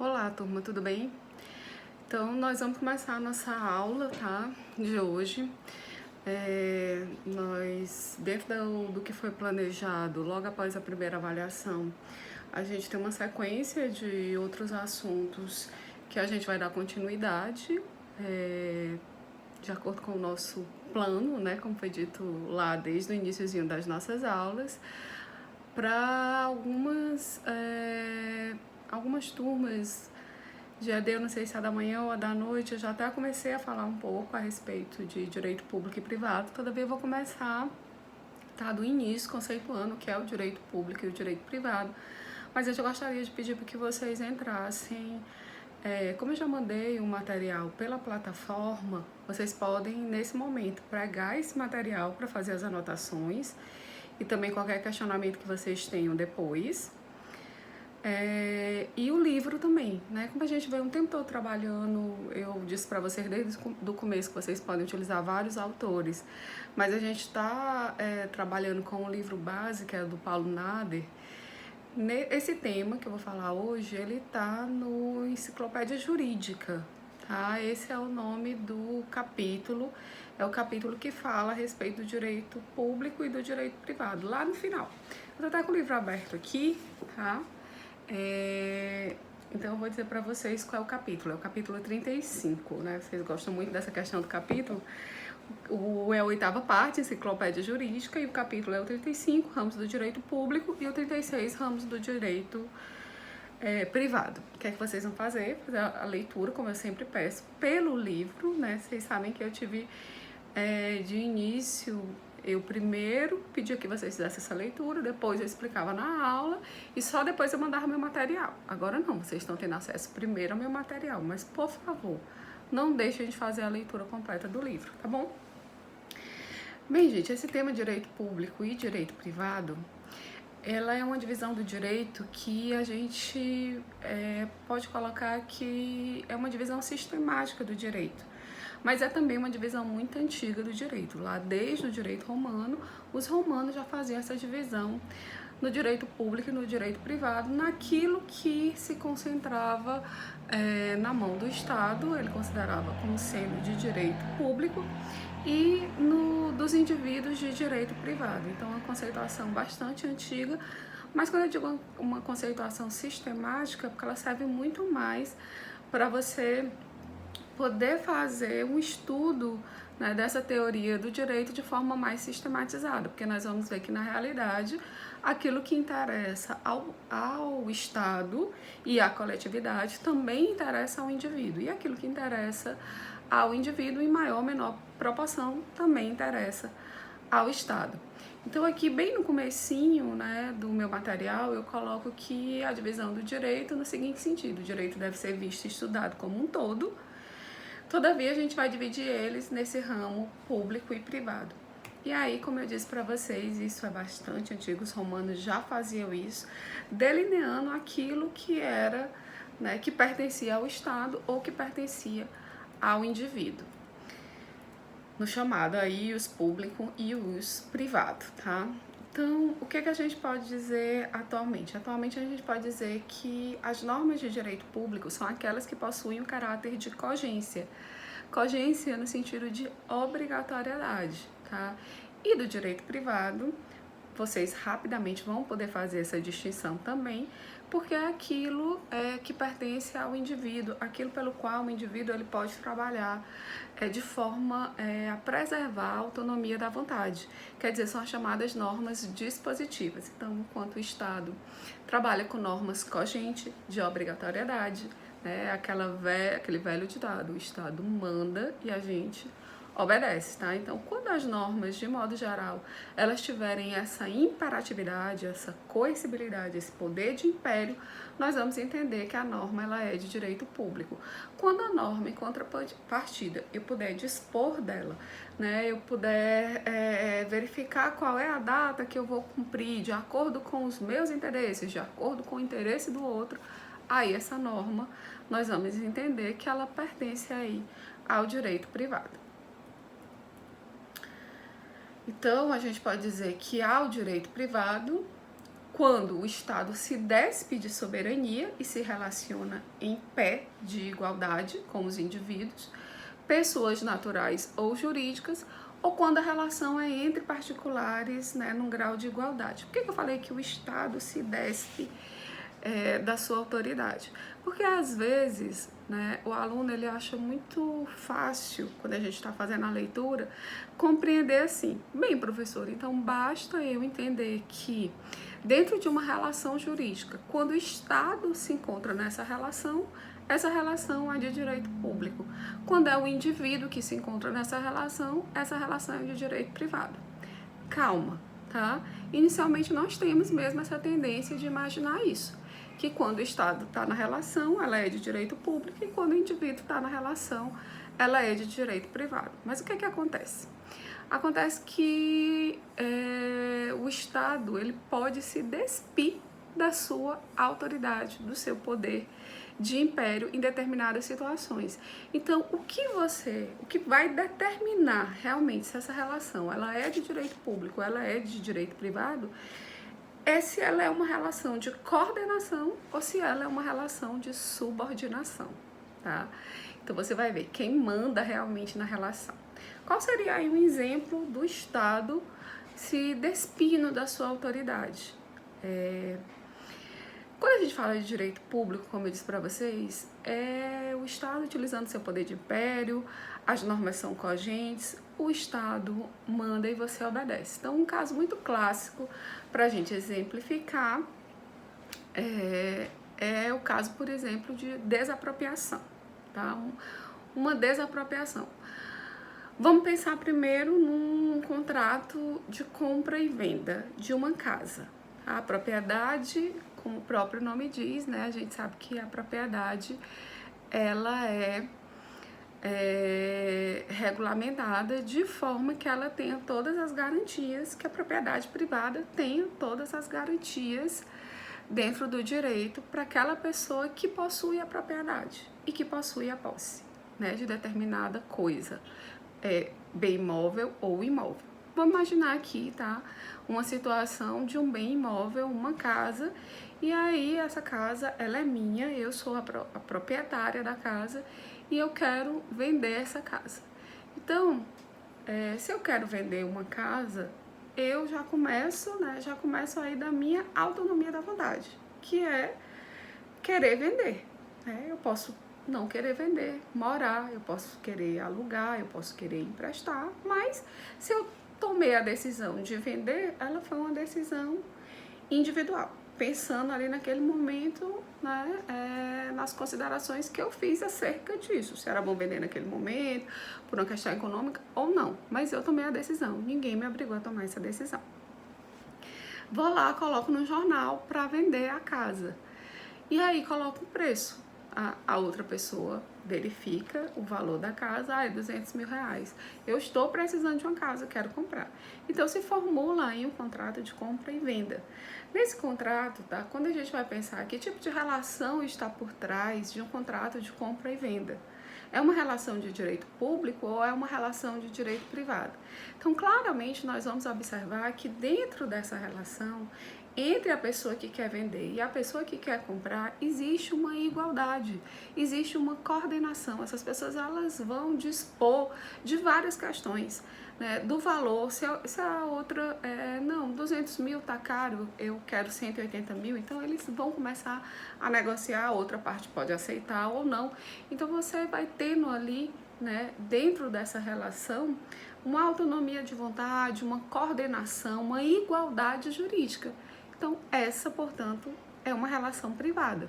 Olá, turma, tudo bem? Então, nós vamos começar a nossa aula, tá? De hoje. Dentro do que foi planejado, logo após a primeira avaliação, a gente tem uma sequência de outros assuntos que a gente vai dar continuidade, de acordo com o nosso plano, né? Como foi dito lá desde o iniciozinho das nossas aulas, para algumas turmas de EAD, eu não sei se é da manhã ou da noite, eu já até comecei a falar um pouco a respeito de direito público e privado, todavia eu vou começar, tá, do início, conceituando o que é o direito público e o direito privado, mas eu já gostaria de pedir para que vocês entrassem, como eu já mandei o material pela plataforma, vocês podem, nesse momento, pegar esse material para fazer as anotações e também qualquer questionamento que vocês tenham depois. E o livro também, né? Como a gente veio um tempo todo trabalhando, eu disse para vocês desde o começo que vocês podem utilizar vários autores, mas a gente está trabalhando com o livro base, que é do Paulo Nader. Esse tema que eu vou falar hoje, ele está no Enciclopédia Jurídica, tá? Esse é o nome do capítulo, é o capítulo que fala a respeito do direito público e do direito privado, lá no final. Eu tô até com o livro aberto aqui, tá? Então eu vou dizer para vocês qual é o capítulo. É o capítulo 35, né? Vocês gostam muito dessa questão do capítulo. É a oitava parte, enciclopédia jurídica, e o capítulo é o 35, ramos do direito público, e o 36, ramos do direito privado. O que é que vocês vão fazer? Fazer a leitura, como eu sempre peço, pelo livro, né? Vocês sabem que eu tive de início, eu primeiro pedia que vocês fizessem essa leitura, depois eu explicava na aula e só depois eu mandava meu material. Agora não, vocês estão tendo acesso primeiro ao meu material, mas por favor, não deixem de fazer a leitura completa do livro, tá bom? Bem, gente, esse tema direito público e direito privado, ela é uma divisão do direito que a gente pode colocar que é uma divisão sistemática do direito. Mas é também uma divisão muito antiga do direito. Lá desde o direito romano, os romanos já faziam essa divisão no direito público e no direito privado, naquilo que se concentrava na mão do Estado, ele considerava como sendo de direito público, e dos indivíduos de direito privado. Então, é uma conceituação bastante antiga, mas quando eu digo uma conceituação sistemática, é porque ela serve muito mais para você poder fazer um estudo, né, dessa teoria do direito de forma mais sistematizada, porque nós vamos ver que, na realidade, aquilo que interessa ao Estado e à coletividade também interessa ao indivíduo, e aquilo que interessa ao indivíduo, em maior ou menor proporção, também interessa ao Estado. Então, aqui bem no comecinho, né, do meu material, eu coloco que a divisão do direito no seguinte sentido: o direito deve ser visto e estudado como um todo. Todavia, a gente vai dividir eles nesse ramo público e privado. E aí, como eu disse para vocês, isso é bastante antigo, os romanos já faziam isso, delineando aquilo que era, né, que pertencia ao Estado ou que pertencia ao indivíduo. No chamado aí, os público e os privado, tá? Então, o que a gente pode dizer atualmente? Atualmente, a gente pode dizer que as normas de direito público são aquelas que possuem o caráter de cogência. Cogência no sentido de obrigatoriedade, tá? E do direito privado, vocês rapidamente vão poder fazer essa distinção também, porque é aquilo que pertence ao indivíduo, aquilo pelo qual o indivíduo ele pode trabalhar de forma a preservar a autonomia da vontade. Quer dizer, são as chamadas normas dispositivas. Então, enquanto o Estado trabalha com normas cogentes de obrigatoriedade, né, aquele velho ditado: o Estado manda e a gente obedece, tá? Então, quando as normas, de modo geral, elas tiverem essa imperatividade, essa coercibilidade, esse poder de império, nós vamos entender que a norma ela é de direito público. Quando a norma, em contrapartida, eu puder dispor dela, né, eu puder verificar qual é a data que eu vou cumprir de acordo com os meus interesses, de acordo com o interesse do outro, aí essa norma, nós vamos entender que ela pertence aí ao direito privado. Então, a gente pode dizer que há o direito privado quando o Estado se despe de soberania e se relaciona em pé de igualdade com os indivíduos, pessoas naturais ou jurídicas, ou quando a relação é entre particulares, né, num grau de igualdade. Por que eu falei que o Estado se despe da sua autoridade? Porque às vezes, né, o aluno ele acha muito fácil, quando a gente está fazendo a leitura, compreender assim: bem, professor, então basta eu entender que dentro de uma relação jurídica, quando o Estado se encontra nessa relação, essa relação é de direito público. Quando é o indivíduo que se encontra nessa relação, essa relação é de direito privado. Calma, tá? Inicialmente nós temos mesmo essa tendência de imaginar isso, que quando o Estado está na relação, ela é de direito público, e quando o indivíduo está na relação, ela é de direito privado. Mas o que acontece? Acontece que o Estado ele pode se despir da sua autoridade, do seu poder de império em determinadas situações. Então, o que vai determinar realmente se essa relação ela é de direito público, ela é de direito privado, é se ela é uma relação de coordenação ou se ela é uma relação de subordinação, tá? Então, você vai ver quem manda realmente na relação. Qual seria aí um exemplo do Estado se despindo da sua autoridade? Quando a gente fala de direito público, como eu disse para vocês, é o Estado utilizando seu poder de império, as normas são cogentes, o Estado manda e você obedece. Então, um caso muito clássico para a gente exemplificar é o caso, por exemplo, de desapropriação, tá? Uma desapropriação. Vamos pensar primeiro num contrato de compra e venda de uma casa. A propriedade, como o próprio nome diz, né? A gente sabe que a propriedade ela é regulamentada de forma que ela tenha todas as garantias, que a propriedade privada tenha todas as garantias dentro do direito para aquela pessoa que possui a propriedade e que possui a posse, né, de determinada coisa, bem imóvel ou imóvel. Vamos imaginar aqui, tá, uma situação de um bem imóvel, uma casa, e aí essa casa, ela é minha, eu sou a proprietária da casa e eu quero vender essa casa. Então, se eu quero vender uma casa, eu já começo aí da minha autonomia da vontade, que é querer vender, né? Eu posso não querer vender, morar, eu posso querer alugar, eu posso querer emprestar, mas se eu tomei a decisão de vender, ela foi uma decisão individual, pensando ali naquele momento, né, nas considerações que eu fiz acerca disso, se era bom vender naquele momento, por uma questão econômica ou não, mas eu tomei a decisão, ninguém me obrigou a tomar essa decisão. Vou lá, coloco no jornal para vender a casa, e aí coloco o preço. A outra pessoa verifica o valor da casa, é 200 mil reais. Eu estou precisando de uma casa, quero comprar. Então, se formula aí um contrato de compra e venda. Nesse contrato, tá? Quando a gente vai pensar que tipo de relação está por trás de um contrato de compra e venda? É uma relação de direito público ou é uma relação de direito privado? Então, claramente, nós vamos observar que dentro dessa relação, entre a pessoa que quer vender e a pessoa que quer comprar, existe uma igualdade, existe uma coordenação. Essas pessoas elas vão dispor de várias questões, né, do valor. Se a outra, não, 200 mil tá caro, eu quero 180 mil, então eles vão começar a negociar, a outra parte pode aceitar ou não. Então você vai tendo ali, né, dentro dessa relação, uma autonomia de vontade, uma coordenação, uma igualdade jurídica. Então, essa, portanto, é uma relação privada.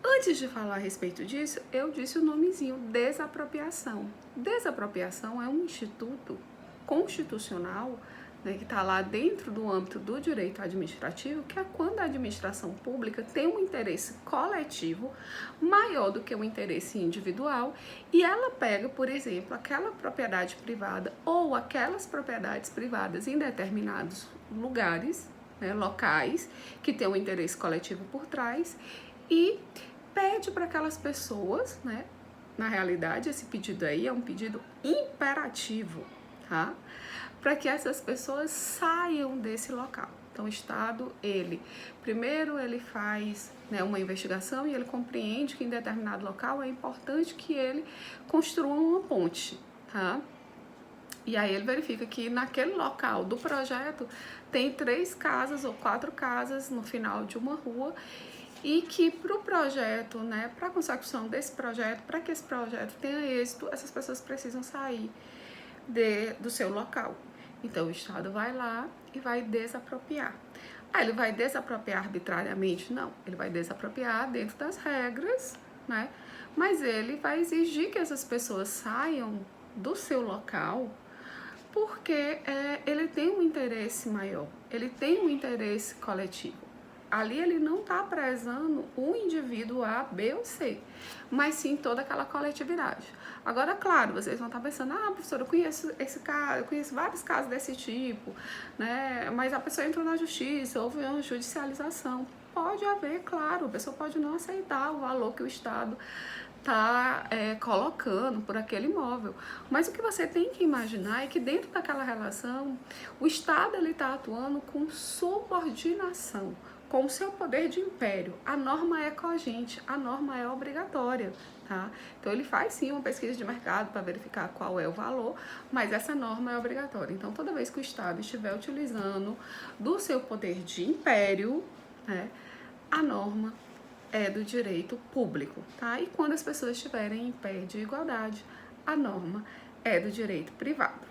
Antes de falar a respeito disso, eu disse o nomezinho, desapropriação. Desapropriação é um instituto constitucional, né, que está lá dentro do âmbito do direito administrativo, que é quando a administração pública tem um interesse coletivo maior do que o interesse individual e ela pega, por exemplo, aquela propriedade privada ou aquelas propriedades privadas em determinados lugares, né, locais, que tem um interesse coletivo por trás e pede para aquelas pessoas, né, na realidade esse pedido aí é um pedido imperativo, tá? Para que essas pessoas saiam desse local. Então, o Estado, primeiro ele faz, né, uma investigação e ele compreende que em determinado local é importante que ele construa uma ponte, tá? E aí ele verifica que naquele local do projeto tem 3 casas ou 4 casas no final de uma rua e que para o projeto, né, para a consecução desse projeto, para que esse projeto tenha êxito, essas pessoas precisam sair do seu local. Então o Estado vai lá e vai desapropriar. Ele vai desapropriar arbitrariamente? Não, ele vai desapropriar dentro das regras, né? Mas ele vai exigir que essas pessoas saiam do seu local porque ele tem um interesse maior, ele tem um interesse coletivo. Ali ele não está prezando um indivíduo A, B ou C, mas sim toda aquela coletividade. Agora, claro, vocês vão estar pensando, professora, eu conheço esse caso, eu conheço vários casos desse tipo, né? Mas a pessoa entrou na justiça, houve uma judicialização. Pode haver, claro, a pessoa pode não aceitar o valor que o Estado está colocando por aquele imóvel. Mas o que você tem que imaginar é que dentro daquela relação, o Estado está atuando com subordinação, com o seu poder de império. A norma é cogente, a norma é obrigatória, tá? Então ele faz sim uma pesquisa de mercado para verificar qual é o valor, mas essa norma é obrigatória. Então toda vez que o Estado estiver utilizando do seu poder de império, né, a norma é do direito público, tá? E quando as pessoas estiverem em pé de igualdade, a norma é do direito privado.